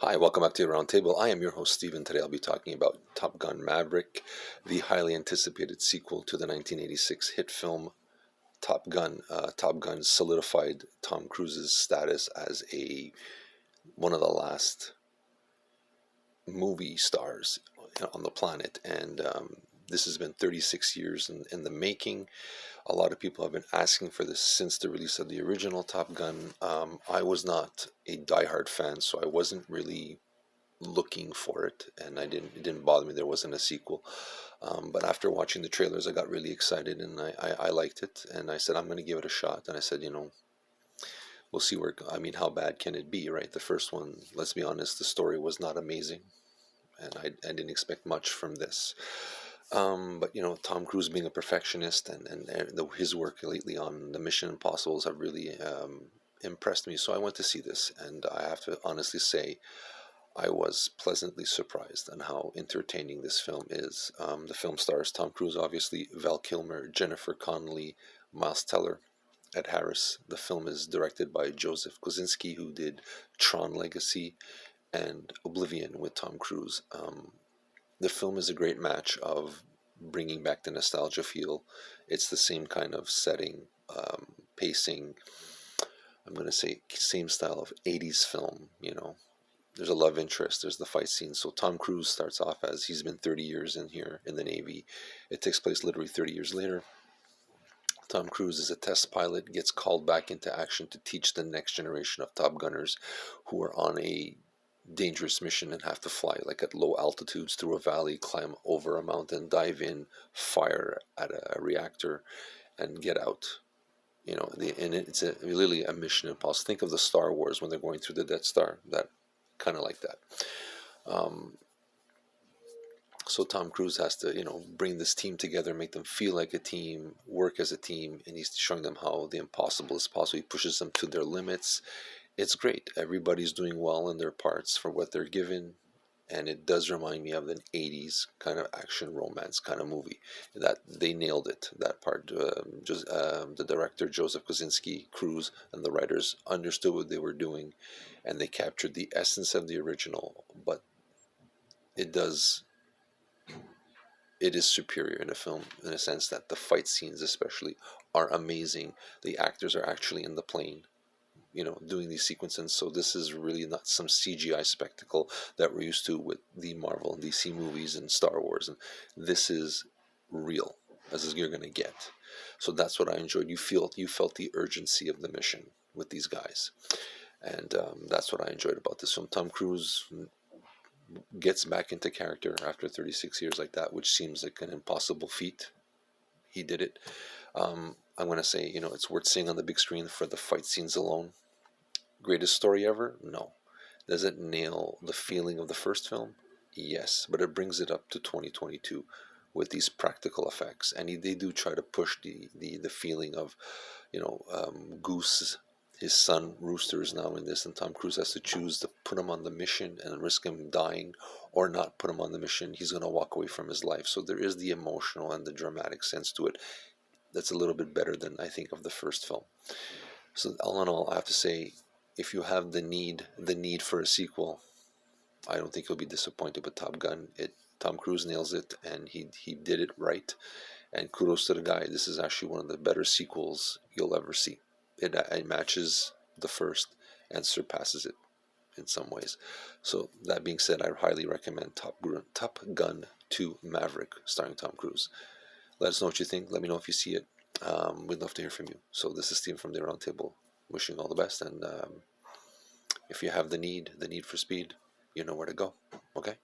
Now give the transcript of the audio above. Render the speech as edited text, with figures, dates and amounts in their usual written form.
Hi, welcome back to Aroundtable. I am your host, Steven. Today I'll be talking about Top Gun Maverick, the highly anticipated sequel to the 1986 hit film Top Gun. Top Gun solidified Tom Cruise's status as one of the last movie stars on the planet, and this has been 36 years in the making. A lot of people have been asking for this since the release of the original Top Gun. I was not a diehard fan, so I wasn't really looking for it, and it didn't bother me there wasn't a sequel. But after watching the trailers, I got really excited, and I liked it, and I said I'm going to give it a shot. And I said, we'll see I mean, how bad can it be, right? The first one, let's be honest, the story was not amazing, and I didn't expect much from this. But Tom Cruise being a perfectionist, and his work lately on the Mission Impossibles have really impressed me. So I went to see this, and I have to honestly say I was pleasantly surprised on how entertaining this film is. The film stars Tom Cruise, obviously, Val Kilmer, Jennifer Connelly, Miles Teller, Ed Harris. The film is directed by Joseph Kosinski, who did Tron Legacy and Oblivion with Tom Cruise. The film is a great match of bringing back the nostalgia feel. It's the same kind of setting, pacing. I'm going to say same style of 80s film. There's a love interest, there's the fight scene. So Tom Cruise starts off as he's been 30 years in here in the Navy. It takes place literally 30 years later. Tom Cruise is a test pilot, gets called back into action to teach the next generation of Top Gunners who are on a dangerous mission and have to fly like at low altitudes through a valley, climb over a mountain, dive in, fire at a reactor, and get out. And it's really a mission impossible. Think of the Star Wars when they're going through the Death Star. That kind of like that. Um, so Tom Cruise has to, bring this team together, make them feel like a team, work as a team, and he's showing them how the impossible is possible. He pushes them to their limits. It's great. Everybody's doing well in their parts for what they're given, and it does remind me of an 80s kind of action romance kind of movie. That they nailed it, that part. Just the director, Joseph Kosinski, Cruise, and the writers understood what they were doing, and they captured the essence of the original, but it does it is superior in a film in a sense that the fight scenes especially are amazing. The actors are actually in the plane, doing these sequences. So this is really not some CGI spectacle that we're used to with the Marvel and DC movies and Star Wars. And this is real, as you're going to get. So that's what I enjoyed. You felt the urgency of the mission with these guys, and that's what I enjoyed about this film. Tom Cruise gets back into character after 36 years like that, which seems like an impossible feat. He did it. I'm going to say, it's worth seeing on the big screen for the fight scenes alone. Greatest story ever? No. Does it nail the feeling of the first film? Yes, but it brings it up to 2022 with these practical effects, and they do try to push the feeling of, Goose, his son Rooster, is now in this, and Tom Cruise has to choose to put him on the mission and risk him dying, or not put him on the mission. He's going to walk away from his life. So there is the emotional and the dramatic sense to it. That's a little bit better than I think of the first film. So all in all, I have to say, if you have the need for a sequel, I don't think you'll be disappointed with Top Gun. Tom Cruise nails it, and he did it right. And kudos to the guy. This is actually one of the better sequels you'll ever see. It matches the first and surpasses it in some ways. So that being said, I highly recommend Top Gun 2 Maverick, starring Tom Cruise. Let us know what you think. Let me know if you see it. We'd love to hear from you. So this is Steve from the Roundtable, wishing you all the best. And if you have the need for speed, you know where to go. Okay?